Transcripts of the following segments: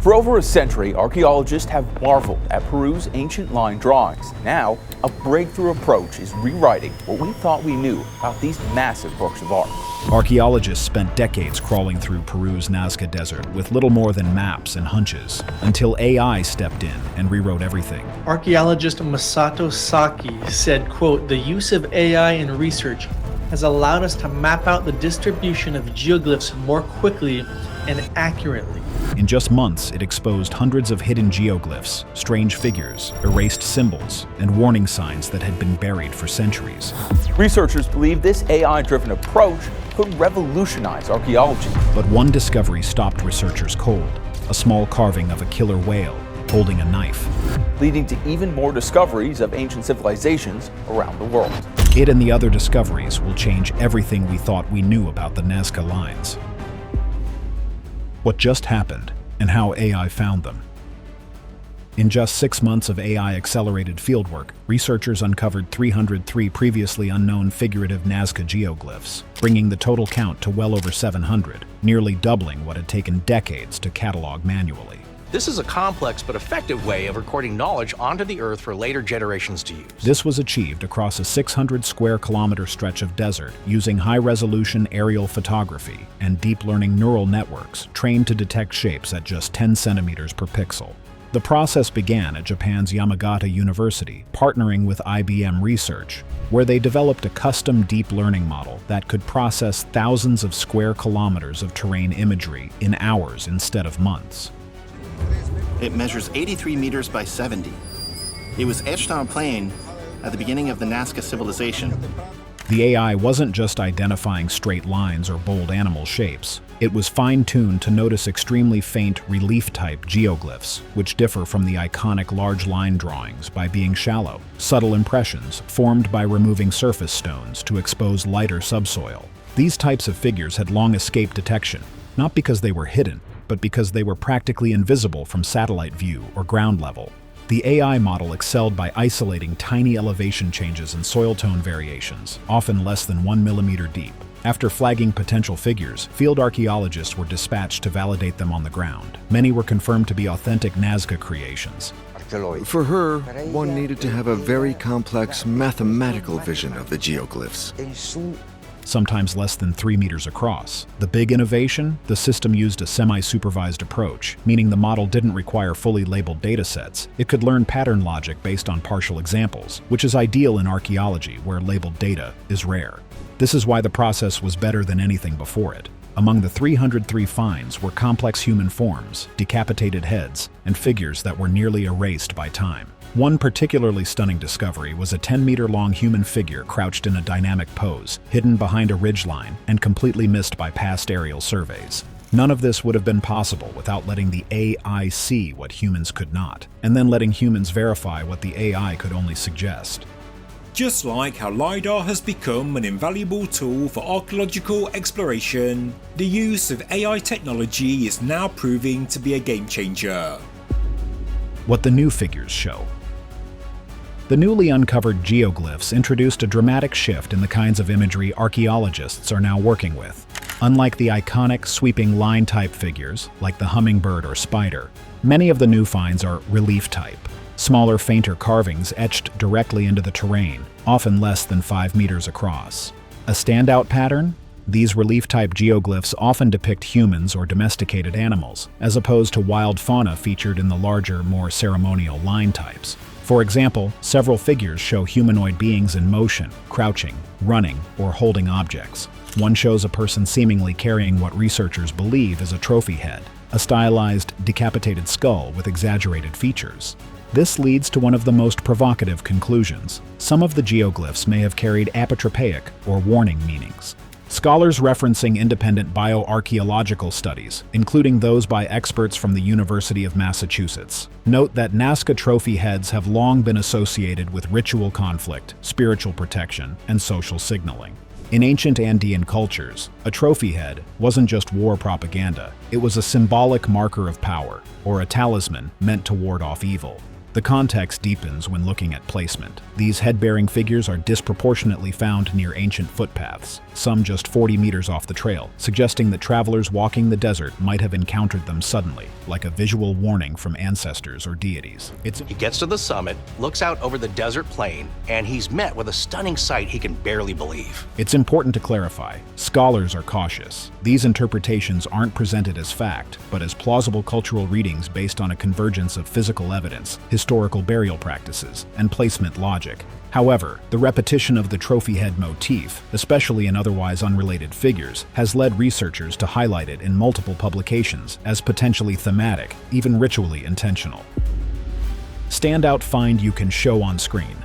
For over a century, archaeologists have marveled at Peru's ancient line drawings. Now, a breakthrough approach is rewriting what we thought we knew about these massive works of art. Archaeologists spent decades crawling through Peru's Nazca Desert with little more than maps and hunches, until AI stepped in and rewrote everything. Archaeologist Masato Saki said, quote, "The use of AI in research has allowed us to map out the distribution of geoglyphs more quickly and accurately." In just months, it exposed hundreds of hidden geoglyphs, strange figures, erased symbols, and warning signs that had been buried for centuries. Researchers believe this AI-driven approach could revolutionize archaeology. But one discovery stopped researchers cold: a small carving of a killer whale holding a knife, leading to even more discoveries of ancient civilizations around the world. It and the other discoveries will change everything we thought we knew about the Nazca Lines. What just happened, and how AI found them. In just 6 months of AI-accelerated fieldwork, researchers uncovered 303 previously unknown figurative Nazca geoglyphs, bringing the total count to well over 700, nearly doubling what had taken decades to catalog manually. This is a complex but effective way of recording knowledge onto the Earth for later generations to use. This was achieved across a 600 square kilometer stretch of desert using high-resolution aerial photography and deep learning neural networks trained to detect shapes at just 10 centimeters per pixel. The process began at Japan's Yamagata University, partnering with IBM Research, where they developed a custom deep learning model that could process thousands of square kilometers of terrain imagery in hours instead of months. It measures 83 meters by 70. It was etched on a plane at the beginning of the Nazca civilization. The AI wasn't just identifying straight lines or bold animal shapes. It was fine-tuned to notice extremely faint relief-type geoglyphs, which differ from the iconic large line drawings by being shallow, subtle impressions formed by removing surface stones to expose lighter subsoil. These types of figures had long escaped detection, not because they were hidden, but because they were practically invisible from satellite view or ground level. The AI model excelled by isolating tiny elevation changes and soil tone variations, often less than 1 millimeter deep. After flagging potential figures, field archaeologists were dispatched to validate them on the ground. Many were confirmed to be authentic Nazca creations. For her, one needed to have a very complex mathematical vision of the geoglyphs. Sometimes less than 3 meters across. The big innovation? The system used a semi-supervised approach, meaning the model didn't require fully labeled datasets. It could learn pattern logic based on partial examples, which is ideal in archaeology, where labeled data is rare. This is why the process was better than anything before it. Among the 303 finds were complex human forms, decapitated heads, and figures that were nearly erased by time. One particularly stunning discovery was a 10-meter-long human figure crouched in a dynamic pose, hidden behind a ridgeline, and completely missed by past aerial surveys. None of this would have been possible without letting the AI see what humans could not, and then letting humans verify what the AI could only suggest. Just like how LiDAR has become an invaluable tool for archaeological exploration, the use of AI technology is now proving to be a game changer. What the new figures show. The newly uncovered geoglyphs introduced a dramatic shift in the kinds of imagery archaeologists are now working with. Unlike the iconic sweeping line-type figures, like the hummingbird or spider, many of the new finds are relief-type. Smaller, fainter carvings etched directly into the terrain, often less than 5 meters across. A standout pattern? These relief-type geoglyphs often depict humans or domesticated animals, as opposed to wild fauna featured in the larger, more ceremonial line types. For example, several figures show humanoid beings in motion, crouching, running, or holding objects. One shows a person seemingly carrying what researchers believe is a trophy head, a stylized, decapitated skull with exaggerated features. This leads to one of the most provocative conclusions. Some of the geoglyphs may have carried apotropaic or warning meanings. Scholars referencing independent bioarchaeological studies, including those by experts from the University of Massachusetts, note that Nazca trophy heads have long been associated with ritual conflict, spiritual protection, and social signaling. In ancient Andean cultures, a trophy head wasn't just war propaganda, it was a symbolic marker of power, or a talisman meant to ward off evil. The context deepens when looking at placement. These head-bearing figures are disproportionately found near ancient footpaths, some just 40 meters off the trail, suggesting that travelers walking the desert might have encountered them suddenly, like a visual warning from ancestors or deities. He gets to the summit, looks out over the desert plain, and he's met with a stunning sight he can barely believe. It's important to clarify, scholars are cautious. These interpretations aren't presented as fact, but as plausible cultural readings based on a convergence of physical evidence, historical burial practices, and placement logic. However, the repetition of the trophy head motif, especially in otherwise unrelated figures, has led researchers to highlight it in multiple publications as potentially thematic, even ritually intentional. Standout find you can show on screen.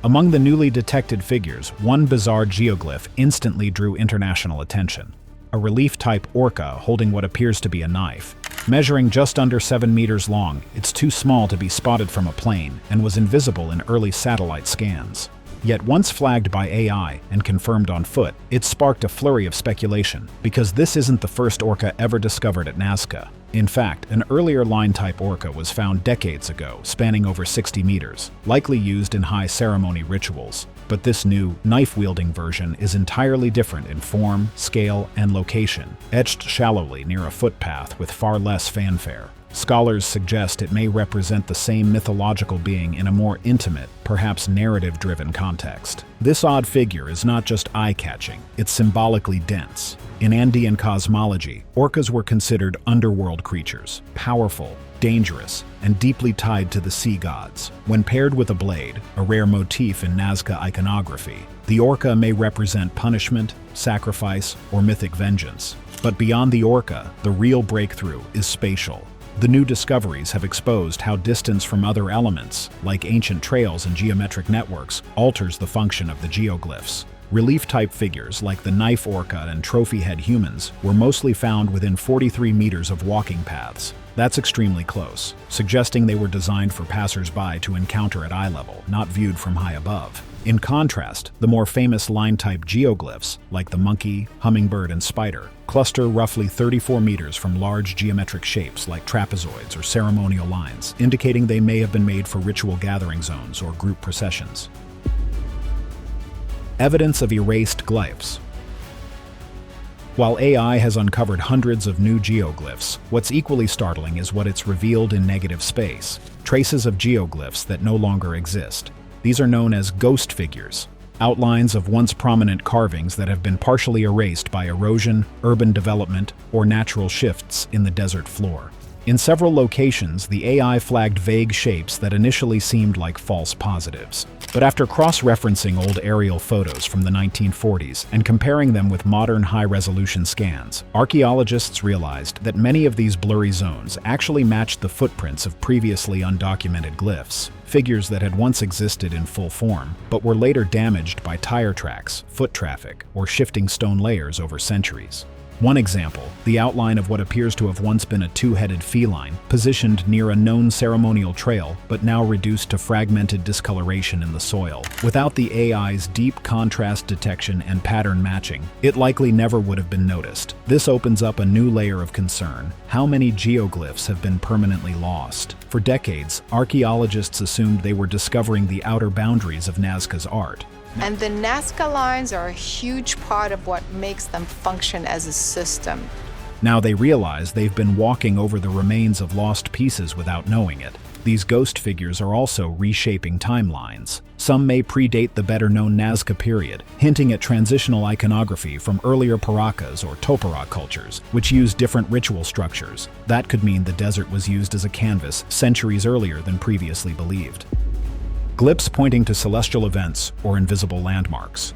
Among the newly detected figures, one bizarre geoglyph instantly drew international attention. A relief-type orca holding what appears to be a knife. Measuring just under 7 meters long, it's too small to be spotted from a plane and was invisible in early satellite scans. Yet once flagged by AI and confirmed on foot, it sparked a flurry of speculation, because this isn't the first orca ever discovered at Nazca. In fact, an earlier line-type orca was found decades ago, spanning over 60 meters, likely used in high ceremony rituals. But this new, knife-wielding version is entirely different in form, scale, and location, etched shallowly near a footpath with far less fanfare. Scholars suggest it may represent the same mythological being in a more intimate, perhaps narrative-driven context. This odd figure is not just eye-catching, it's symbolically dense. In Andean cosmology, orcas were considered underworld creatures, powerful, dangerous, and deeply tied to the sea gods. When paired with a blade, a rare motif in Nazca iconography, the orca may represent punishment, sacrifice, or mythic vengeance. But beyond the orca, the real breakthrough is spatial. The new discoveries have exposed how distance from other elements, like ancient trails and geometric networks, alters the function of the geoglyphs. Relief-type figures like the knife orca and trophy-head humans were mostly found within 43 meters of walking paths. That's extremely close, suggesting they were designed for passers-by to encounter at eye level, not viewed from high above. In contrast, the more famous line-type geoglyphs, like the monkey, hummingbird, and spider, cluster roughly 34 meters from large geometric shapes like trapezoids or ceremonial lines, indicating they may have been made for ritual gathering zones or group processions. Evidence of erased glyphs. While AI has uncovered hundreds of new geoglyphs, what's equally startling is what it's revealed in negative space: traces of geoglyphs that no longer exist. These are known as ghost figures, outlines of once prominent carvings that have been partially erased by erosion, urban development, or natural shifts in the desert floor. In several locations, the AI flagged vague shapes that initially seemed like false positives. But after cross-referencing old aerial photos from the 1940s and comparing them with modern high-resolution scans, archaeologists realized that many of these blurry zones actually matched the footprints of previously undocumented glyphs, figures that had once existed in full form, but were later damaged by tire tracks, foot traffic, or shifting stone layers over centuries. One example, the outline of what appears to have once been a two-headed feline, positioned near a known ceremonial trail, but now reduced to fragmented discoloration in the soil. Without the AI's deep contrast detection and pattern matching, it likely never would have been noticed. This opens up a new layer of concern: how many geoglyphs have been permanently lost? For decades, archaeologists assumed they were discovering the outer boundaries of Nazca's art. And the Nazca Lines are a huge part of what makes them function as a system. Now they realize they've been walking over the remains of lost pieces without knowing it. These ghost figures are also reshaping timelines. Some may predate the better-known Nazca period, hinting at transitional iconography from earlier Paracas or Topara cultures, which used different ritual structures. That could mean the desert was used as a canvas centuries earlier than previously believed. Glyphs pointing to celestial events or invisible landmarks.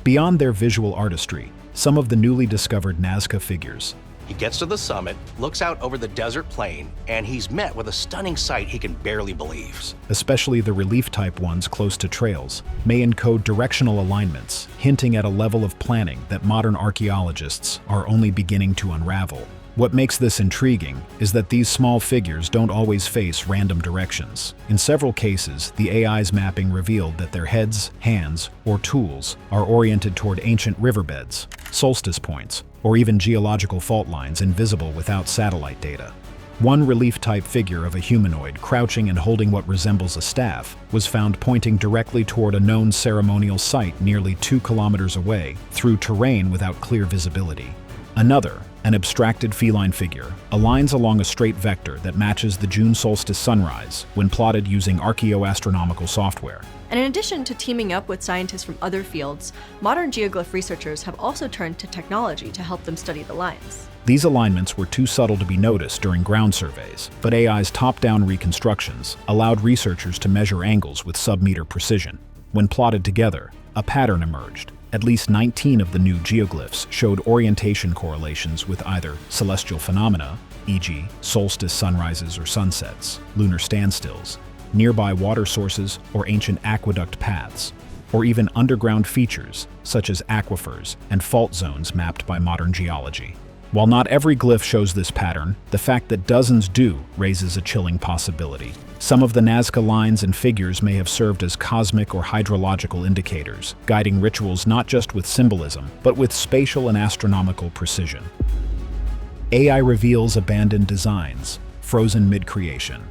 Beyond their visual artistry, some of the newly discovered Nazca figures. He gets to the summit, looks out over the desert plain, and he's met with a stunning sight he can barely believe. Especially the relief-type ones close to trails, may encode directional alignments, hinting at a level of planning that modern archaeologists are only beginning to unravel. What makes this intriguing is that these small figures don't always face random directions. In several cases, the AI's mapping revealed that their heads, hands, or tools are oriented toward ancient riverbeds, solstice points, or even geological fault lines invisible without satellite data. One relief-type figure of a humanoid crouching and holding what resembles a staff was found pointing directly toward a known ceremonial site nearly 2 kilometers away through terrain without clear visibility. Another, an abstracted feline figure, aligns along a straight vector that matches the June solstice sunrise when plotted using archaeoastronomical software. And in addition to teaming up with scientists from other fields, modern geoglyph researchers have also turned to technology to help them study the lines. These alignments were too subtle to be noticed during ground surveys, but AI's top-down reconstructions allowed researchers to measure angles with sub-meter precision. When plotted together, a pattern emerged. At least 19 of the new geoglyphs showed orientation correlations with either celestial phenomena, e.g., solstice sunrises or sunsets, lunar standstills, nearby water sources or ancient aqueduct paths, or even underground features such as aquifers and fault zones mapped by modern geology. While not every glyph shows this pattern, the fact that dozens do raises a chilling possibility. Some of the Nazca lines and figures may have served as cosmic or hydrological indicators, guiding rituals not just with symbolism, but with spatial and astronomical precision. AI reveals abandoned designs, frozen mid-creation.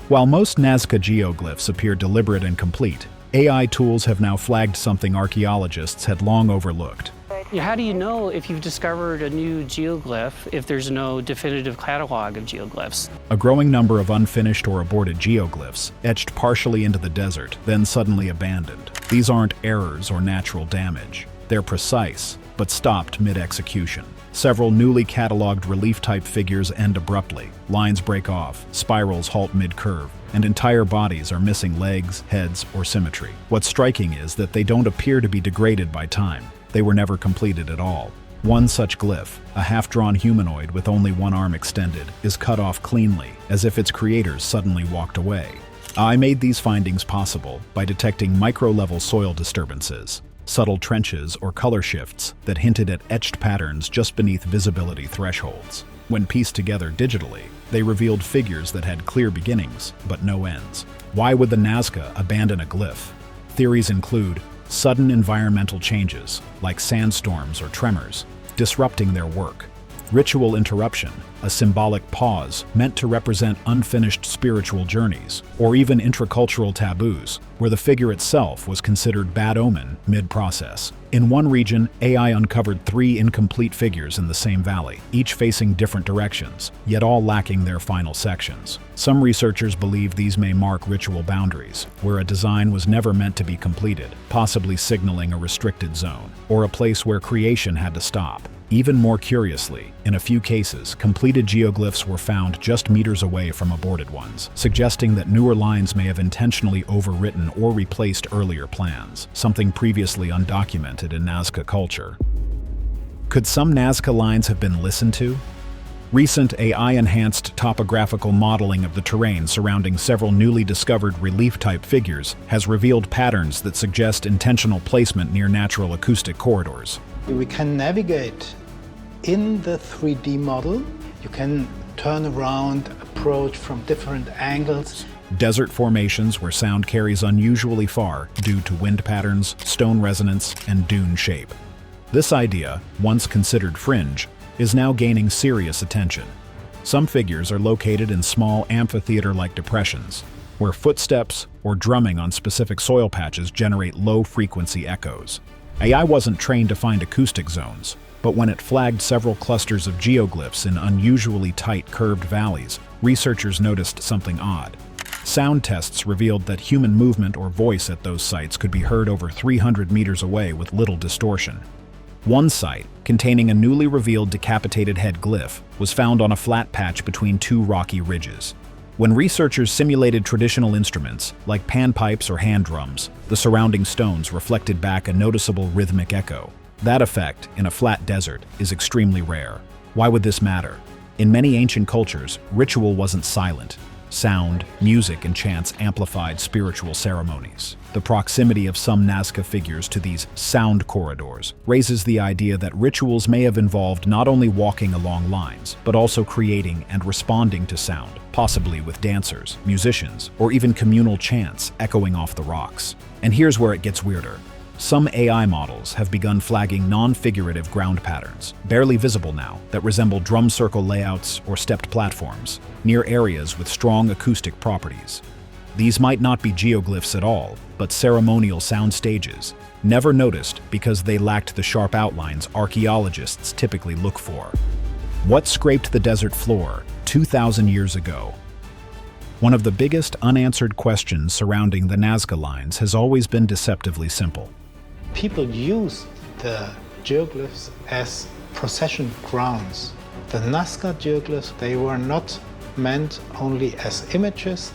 While most Nazca geoglyphs appear deliberate and complete, AI tools have now flagged something archaeologists had long overlooked. How do you know if you've discovered a new geoglyph if there's no definitive catalog of geoglyphs? A growing number of unfinished or aborted geoglyphs, etched partially into the desert, then suddenly abandoned. These aren't errors or natural damage. They're precise, but stopped mid-execution. Several newly cataloged relief-type figures end abruptly. Lines break off, spirals halt mid-curve, and entire bodies are missing legs, heads, or symmetry. What's striking is that they don't appear to be degraded by time. They were never completed at all. One such glyph, a half-drawn humanoid with only one arm extended, is cut off cleanly, as if its creators suddenly walked away. I made these findings possible by detecting micro-level soil disturbances, subtle trenches or color shifts that hinted at etched patterns just beneath visibility thresholds. When pieced together digitally, they revealed figures that had clear beginnings, but no ends. Why would the Nazca abandon a glyph? Theories include sudden environmental changes, like sandstorms or tremors, disrupting their work. Ritual interruption, a symbolic pause meant to represent unfinished spiritual journeys, or even intracultural taboos, where the figure itself was considered bad omen mid-process. In one region, AI uncovered 3 incomplete figures in the same valley, each facing different directions, yet all lacking their final sections. Some researchers believe these may mark ritual boundaries, where a design was never meant to be completed, possibly signaling a restricted zone, or a place where creation had to stop. Even more curiously, in a few cases, completed geoglyphs were found just meters away from aborted ones, suggesting that newer lines may have intentionally overwritten or replaced earlier plans, something previously undocumented in Nazca culture. Could some Nazca lines have been listened to? Recent AI-enhanced topographical modeling of the terrain surrounding several newly discovered relief-type figures has revealed patterns that suggest intentional placement near natural acoustic corridors. We can navigate in the 3D model. You can turn around, approach from different angles. Desert formations where sound carries unusually far due to wind patterns, stone resonance, and dune shape. This idea, once considered fringe, is now gaining serious attention. Some figures are located in small amphitheater-like depressions, where footsteps or drumming on specific soil patches generate low-frequency echoes. AI wasn't trained to find acoustic zones, but when it flagged several clusters of geoglyphs in unusually tight curved valleys, researchers noticed something odd. Sound tests revealed that human movement or voice at those sites could be heard over 300 meters away with little distortion. One site, containing a newly revealed decapitated head glyph, was found on a flat patch between 2 rocky ridges. When researchers simulated traditional instruments, like panpipes or hand drums, the surrounding stones reflected back a noticeable rhythmic echo. That effect, in a flat desert, is extremely rare. Why would this matter? In many ancient cultures, ritual wasn't silent. Sound, music, and chants amplified spiritual ceremonies. The proximity of some Nazca figures to these sound corridors raises the idea that rituals may have involved not only walking along lines, but also creating and responding to sound, possibly with dancers, musicians, or even communal chants echoing off the rocks. And here's where it gets weirder. Some AI models have begun flagging non-figurative ground patterns, barely visible now, that resemble drum circle layouts or stepped platforms, near areas with strong acoustic properties. These might not be geoglyphs at all, but ceremonial sound stages, never noticed because they lacked the sharp outlines archaeologists typically look for. What scraped the desert floor 2,000 years ago? One of the biggest unanswered questions surrounding the Nazca Lines has always been deceptively simple. People used the geoglyphs as procession grounds. The Nazca geoglyphs, they were not meant only as images.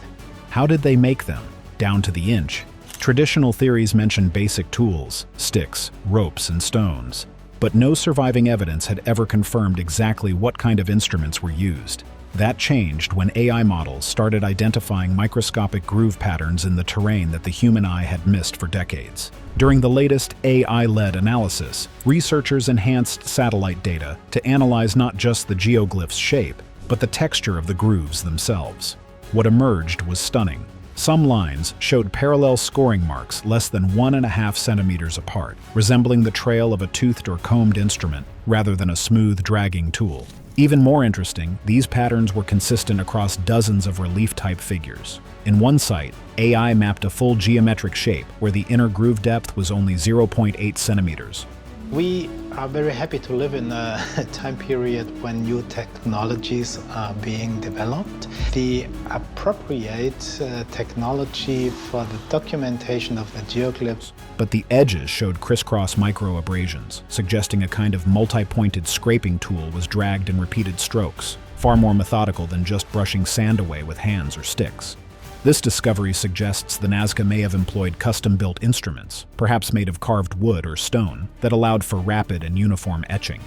How did they make them, down to the inch? Traditional theories mention basic tools, sticks, ropes, and stones, but no surviving evidence had ever confirmed exactly what kind of instruments were used. That changed when AI models started identifying microscopic groove patterns in the terrain that the human eye had missed for decades. During the latest AI-led analysis, researchers enhanced satellite data to analyze not just the geoglyph's shape, but the texture of the grooves themselves. What emerged was stunning. Some lines showed parallel scoring marks less than 1.5 centimeters apart, resembling the trail of a toothed or combed instrument rather than a smooth, dragging tool. Even more interesting, these patterns were consistent across dozens of relief-type figures. In one site, AI mapped a full geometric shape where the inner groove depth was only 0.8 centimeters. We are very happy to live in a time period when new technologies are being developed. The appropriate technology for the documentation of the geoglyphs. But the edges showed crisscross microabrasions, suggesting a kind of multi-pointed scraping tool was dragged in repeated strokes, far more methodical than just brushing sand away with hands or sticks. This discovery suggests the Nazca may have employed custom-built instruments, perhaps made of carved wood or stone, that allowed for rapid and uniform etching.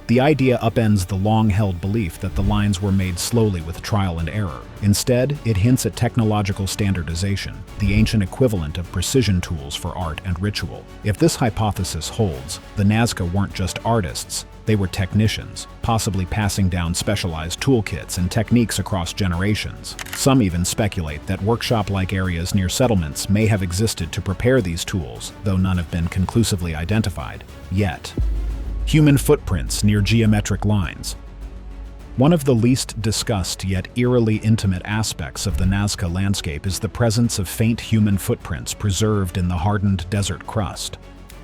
The idea upends the long-held belief that the lines were made slowly with trial and error. Instead, it hints at technological standardization, the ancient equivalent of precision tools for art and ritual. If this hypothesis holds, the Nazca weren't just artists, they were technicians, possibly passing down specialized toolkits and techniques across generations. Some even speculate that workshop-like areas near settlements may have existed to prepare these tools, though none have been conclusively identified yet. Human footprints near geometric lines. One of the least discussed yet eerily intimate aspects of the Nazca landscape is the presence of faint human footprints preserved in the hardened desert crust.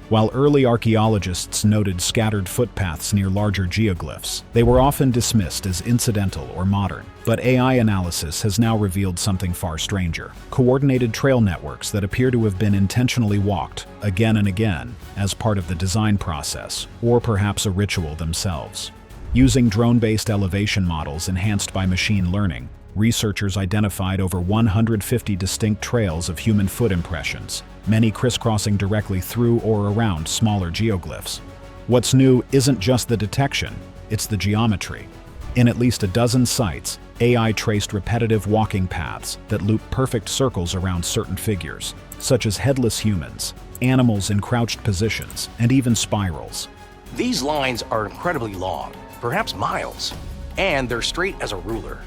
While early archaeologists noted scattered footpaths near larger geoglyphs, they were often dismissed as incidental or modern. But AI analysis has now revealed something far stranger: coordinated trail networks that appear to have been intentionally walked again and again as part of the design process, or perhaps a ritual themselves. Using drone-based elevation models enhanced by machine learning, researchers identified over 150 distinct trails of human foot impressions, many crisscrossing directly through or around smaller geoglyphs. What's new isn't just the detection, it's the geometry. In at least a dozen sites, AI traced repetitive walking paths that loop perfect circles around certain figures, such as headless humans, animals in crouched positions, and even spirals. These lines are incredibly long, perhaps miles, and they're straight as a ruler.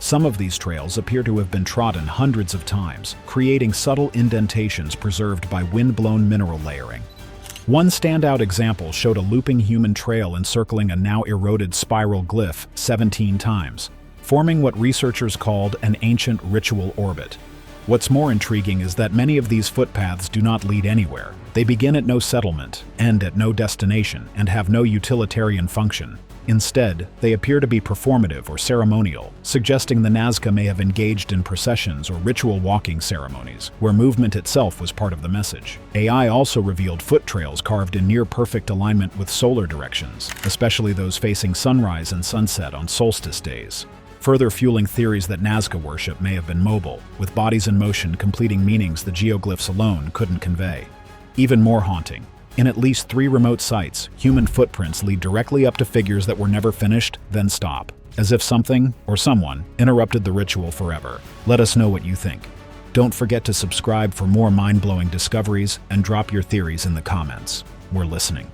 Some of these trails appear to have been trodden hundreds of times, creating subtle indentations preserved by wind-blown mineral layering. One standout example showed a looping human trail encircling a now eroded spiral glyph 17 times, forming what researchers called an ancient ritual orbit. What's more intriguing is that many of these footpaths do not lead anywhere. They begin at no settlement, end at no destination, and have no utilitarian function. Instead, they appear to be performative or ceremonial, suggesting the Nazca may have engaged in processions or ritual walking ceremonies, where movement itself was part of the message. AI also revealed foot trails carved in near-perfect alignment with solar directions, especially those facing sunrise and sunset on solstice days, further fueling theories that Nazca worship may have been mobile, with bodies in motion completing meanings the geoglyphs alone couldn't convey. Even more haunting, in at least 3 remote sites, human footprints lead directly up to figures that were never finished, then stop, as if something, or someone, interrupted the ritual forever. Let us know what you think. Don't forget to subscribe for more mind-blowing discoveries and drop your theories in the comments. We're listening.